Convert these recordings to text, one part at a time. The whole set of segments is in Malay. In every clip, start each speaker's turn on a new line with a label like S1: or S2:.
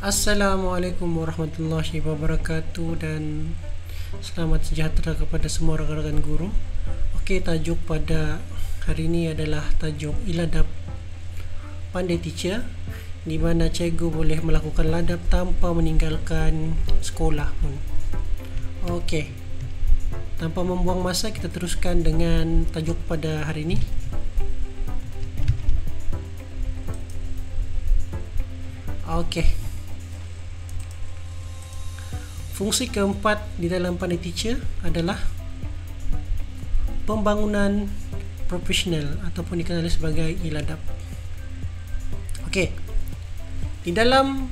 S1: Assalamualaikum warahmatullahi wabarakatuh dan selamat sejahtera kepada semua rekan-rekan guru. Oke, tajuk pada hari ini adalah tajuk iladap pandai teacher, di mana cikgu boleh melakukan ladap tanpa meninggalkan sekolah pun. Oke, tanpa membuang masa kita teruskan dengan tajuk pada hari ini. Oke. Fungsi keempat di dalam pandai teacher adalah pembangunan profesional ataupun dikenali sebagai iladap. Okey. Di dalam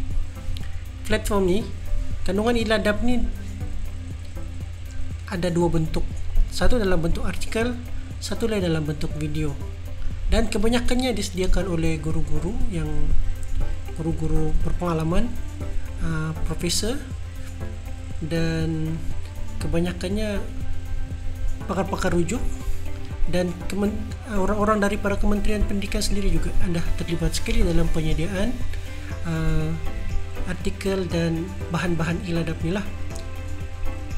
S1: platform ni, kandungan iladap ni ada dua bentuk. Satu dalam bentuk artikel, satu lain dalam bentuk video. Dan kebanyakannya disediakan oleh guru-guru yang guru-guru berpengalaman, profesor, dan kebanyakannya pakar-pakar rujuk, dan orang-orang daripada Kementerian Pendidikan sendiri juga anda terlibat sekali dalam penyediaan artikel dan bahan-bahan iladap ni lah.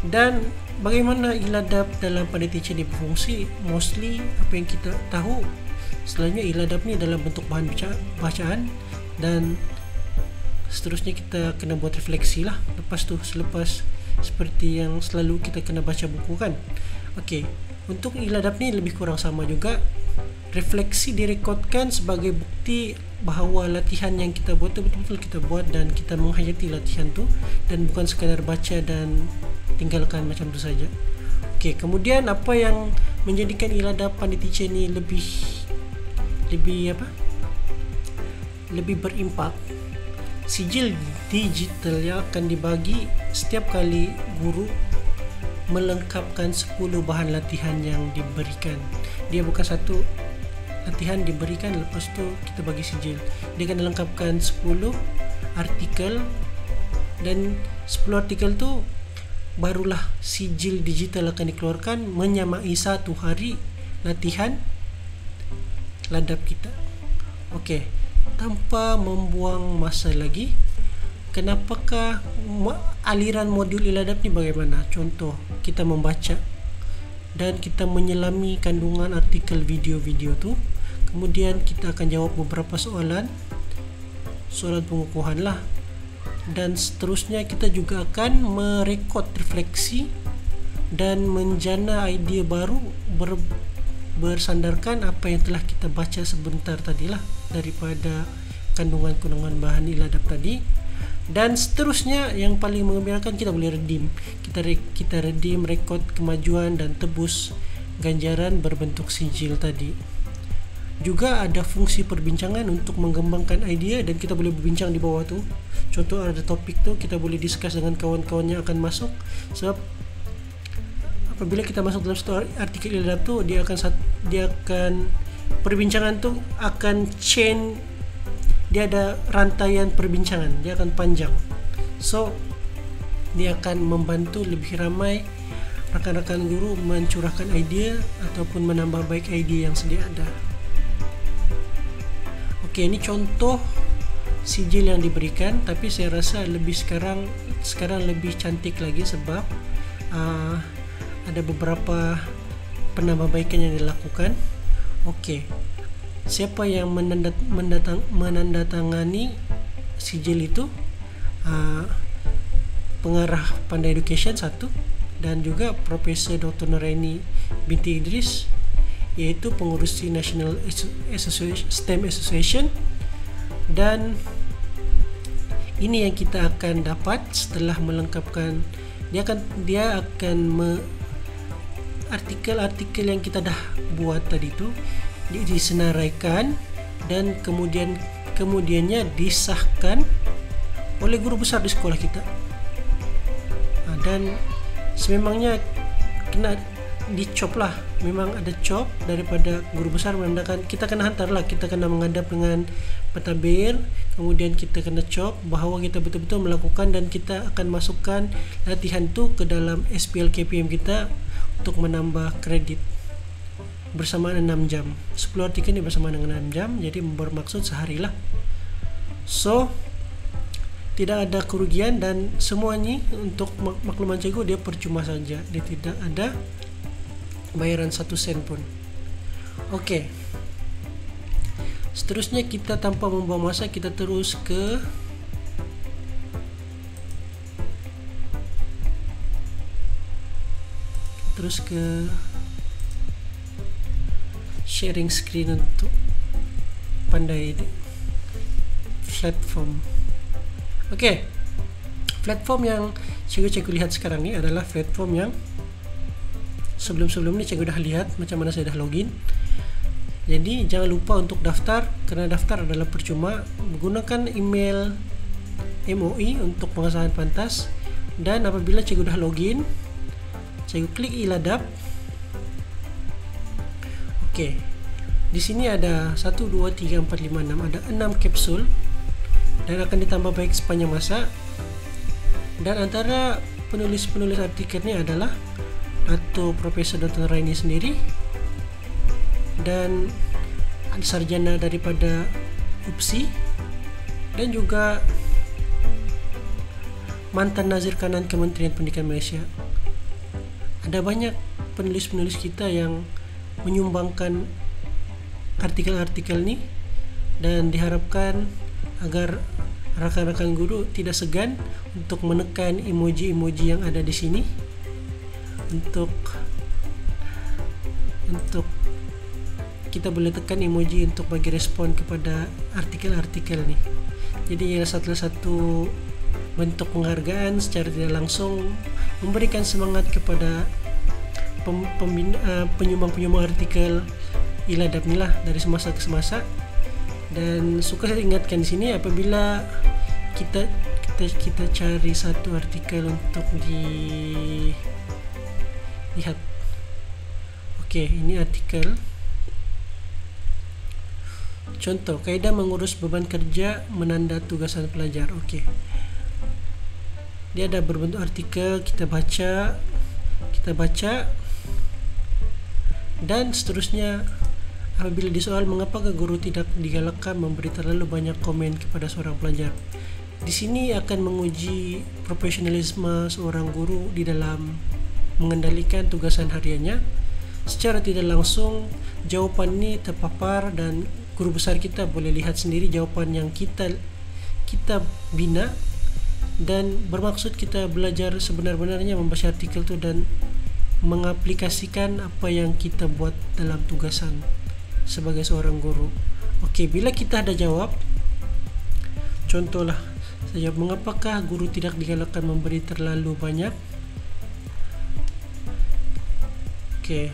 S1: Dan bagaimana iladap dalam pandai teacher ni berfungsi? Mostly apa yang kita tahu, selalunya iladap ni dalam bentuk bahan bacaan, dan seterusnya kita kena buat refleksi lah. Selepas seperti yang selalu kita kena baca buku kan. Okey, untuk iladap ni lebih kurang sama juga. Refleksi direkodkan sebagai bukti bahawa latihan yang kita buat tu betul-betul kita buat dan kita menghayati latihan tu, dan bukan sekadar baca dan tinggalkan macam tu saja. Okey, kemudian apa yang menjadikan iladap pandai teacher ni lebih berimpak? Sijil digital yang akan dibagi setiap kali guru melengkapkan 10 bahan latihan yang diberikan. Dia bukan satu latihan diberikan lepas tu kita bagi sijil. Dia akan lengkapkan 10 artikel, dan 10 artikel tu barulah sijil digital akan dikeluarkan menyamai 1 hari latihan ladap kita. Okey, tanpa membuang masa lagi, kenapakah aliran modul iladap ni bagaimana? Contoh, kita membaca dan kita menyelami kandungan artikel video-video tu. Kemudian kita akan jawab beberapa soalan pengukuhan lah, dan seterusnya kita juga akan merekod refleksi dan menjana idea baru bersandarkan apa yang telah kita baca sebentar tadilah daripada kandungan bahan iladap tadi. Dan seterusnya yang paling mengembirakan, kita boleh redeem. Kita redeem rekod kemajuan dan tebus ganjaran berbentuk sijil tadi. Juga ada fungsi perbincangan untuk mengembangkan idea, dan kita boleh berbincang di bawah tu. Contoh, ada topik tu kita boleh discuss dengan kawan-kawan yang akan masuk. Sebab apabila kita masuk dalam satu artikel iladap tu, dia akan perbincangan tu akan chain, dia ada rantaian perbincangan, dia akan panjang. So dia akan membantu lebih ramai rakan-rakan guru mencurahkan idea ataupun menambah baik idea yang sedia ada. Okey, ini contoh sijil yang diberikan, tapi saya rasa sekarang lebih cantik lagi sebab ada beberapa penambahbaikan yang dilakukan. Okey, siapa yang menandatangani sijil itu? Pengarah Pandai Education 1, dan juga Profesor Dr. Nuraini binti Idris, iaitu pengurusi National STEM Association. Dan ini yang kita akan dapat setelah melengkapkan. Dia akan artikel-artikel yang kita dah buat tadi tu disenaraikan, dan kemudiannya disahkan oleh guru besar di sekolah kita. Dan sememangnya kena dicop lah, memang ada cop daripada guru besar, menandakan kita kena hantar lah, kita kena menghadap dengan pentadbir, kemudian kita kena cop bahawa kita betul-betul melakukan, dan kita akan masukkan latihan tu ke dalam SPL KPM kita untuk menambah kredit bersamaan 6 jam. 10 artikel ni bersamaan dengan 6 jam, jadi bermaksud sehari lah. So tidak ada kerugian, dan semuanya untuk makluman cikgu dia percuma saja, dia tidak ada bayaran 1 sen pun. Oke, seterusnya kita tanpa membuang masa, kita terus ke sharing screen untuk pandai platform. Oke, platform yang cikgu lihat sekarang ini adalah platform yang sebelum ini cikgu dah lihat macam mana saya dah login. Jadi jangan lupa untuk daftar, karena daftar adalah percuma. Menggunakan email MOE untuk pengesahan pantas, dan apabila cikgu dah login, cikgu klik iladap. Oke, di sini ada 1, 2, 3, 4, 5, 6, ada 6 kapsul dan akan ditambah baik sepanjang masa. Dan antara penulis artikelnya adalah atau Profesor Dr. Raini sendiri, dan sarjana daripada UPSI, dan juga mantan Nazir Kanan Kementerian Pendidikan Malaysia. Ada banyak penulis kita yang menyumbangkan artikel-artikel ini, dan diharapkan agar rakan-rakan guru tidak segan untuk menekan emoji-emoji yang ada di sini untuk kita boleh tekan emoji untuk bagi respon kepada artikel-artikel ini. Jadi salah satu bentuk penghargaan secara tidak langsung, memberikan semangat kepada penyumbang artikel iladap ni lah dari semasa ke semasa. Dan suka saya ingatkan di sini, apabila kita cari satu artikel untuk dilihat. Oke, ini artikel contoh kaedah mengurus beban kerja menanda tugasan pelajar. Oke, dia ada berbentuk artikel, kita baca dan seterusnya. Apabila disoal mengapakah guru tidak digalakkan memberi terlalu banyak komen kepada seorang pelajar, di sini akan menguji profesionalisme seorang guru di dalam mengendalikan tugasan hariannya. Secara tidak langsung jawapan ini terpapar, dan guru besar kita boleh lihat sendiri jawapan yang kita bina, dan bermaksud kita belajar sebenar-benarnya membaca artikel itu dan mengaplikasikan apa yang kita buat dalam tugasan sebagai seorang guru. Oke, bila kita ada jawab, contohlah saya jawab, mengapakah guru tidak digalakkan memberi terlalu banyak? Oke,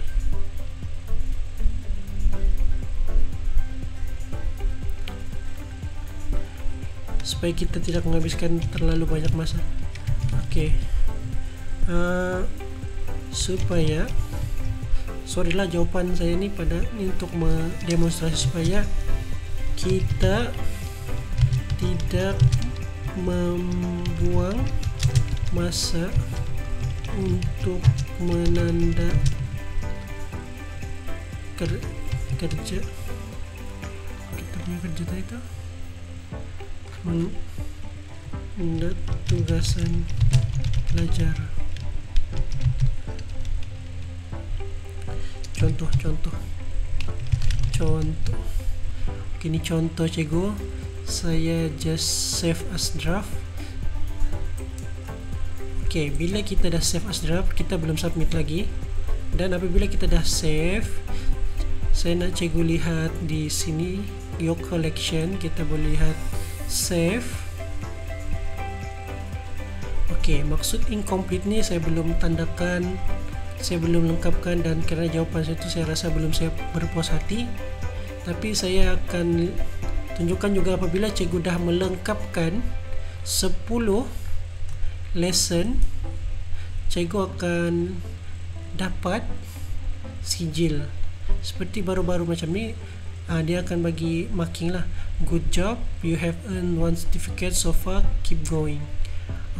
S1: supaya kita tidak menghabiskan terlalu banyak masa. Oke, supaya jawapan saya ini untuk mendemonstrasi supaya kita tidak membuang masa untuk menanda kerja. Kita punya kerja tadi itu menanda tugasan pelajar. Contoh. Ini contoh cikgu. Saya just save as draft. Oke, bila kita dah save as draft, kita belum submit lagi. Dan apabila kita dah save, saya nak cikgu lihat di sini your collection, kita boleh lihat save. Oke, maksud incomplete ni saya belum tandakan, saya belum lengkapkan, dan kerana jawapan saya itu saya rasa belum saya berpuas hati. Tapi saya akan tunjukkan juga apabila cikgu dah melengkapkan 10 lesson, cikgu akan dapat sijil seperti baru-baru macam ni. Dia akan bagi marking lah, good job, you have earned 1 certificate so far, keep going.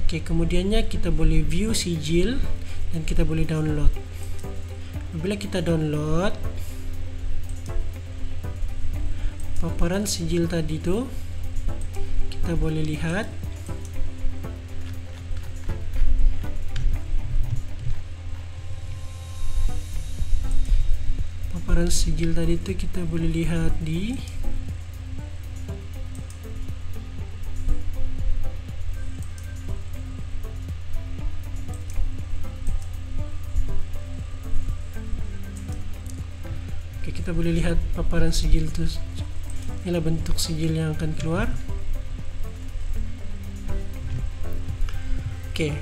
S1: Oke, kemudiannya kita boleh view sijil dan kita boleh download. Bila kita download paparan sijil tadi tu, kita boleh lihat paparan sijil tadi itu kita boleh lihat di kita boleh lihat paparan sijil itu. Inilah bentuk sijil yang akan keluar. Oke.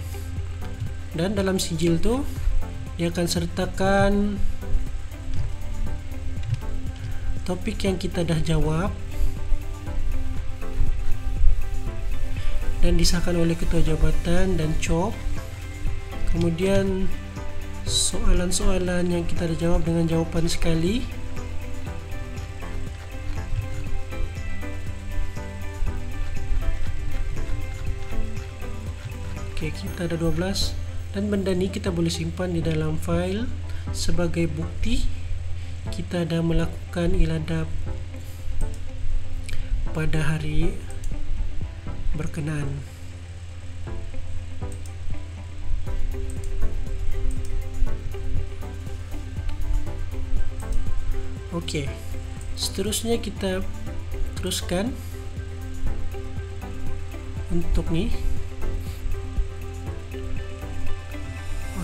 S1: Dan dalam sijil tuh dia akan sertakan topik yang kita dah jawab dan disahkan oleh ketua jabatan dan COP. Kemudian soalan-soalan yang kita dah jawab dengan jawapan sekali. Oke, kita ada 12 dan benda ini kita boleh simpan di dalam file sebagai bukti kita dah melakukan iladap pada hari berkenaan. Oke, seterusnya kita teruskan untuk nih.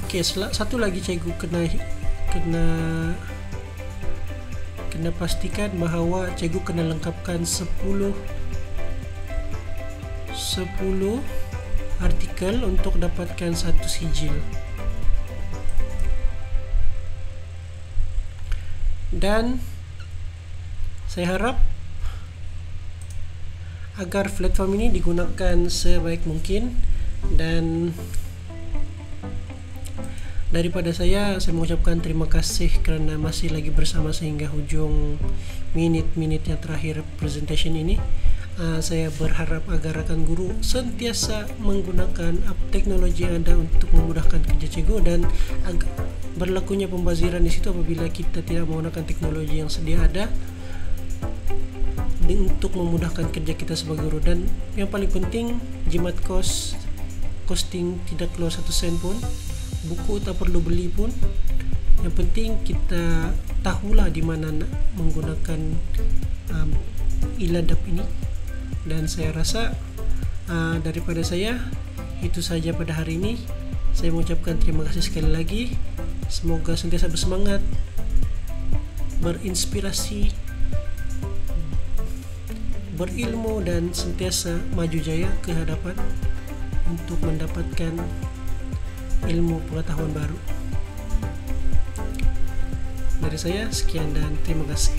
S1: Oke, satu lagi cikgu kena pastikan bahawa cikgu kena lengkapkan 10 artikel untuk dapatkan satu sijil. Dan saya harap agar platform ini digunakan sebaik mungkin, dan daripada saya mengucapkan terima kasih kerana masih lagi bersama sehingga hujung minit-minit yang terakhir presentation ini. Saya berharap agar rakan guru sentiasa menggunakan teknologi yang ada untuk memudahkan kerja cikgu, dan berlakunya pembaziran di situ apabila kita tidak menggunakan teknologi yang sedia ada untuk memudahkan kerja kita sebagai guru. Dan yang paling penting, jimat costing tidak keluar 1 sen pun, buku tak perlu beli pun. Yang penting kita tahulah di mana nak menggunakan iladap ini. Dan saya rasa daripada saya itu saja pada hari ini. Saya mengucapkan terima kasih sekali lagi. Semoga sentiasa bersemangat, berinspirasi, berilmu, dan sentiasa maju jaya ke hadapan untuk mendapatkan ilmu pengetahuan baru. Dari saya sekian dan terima kasih.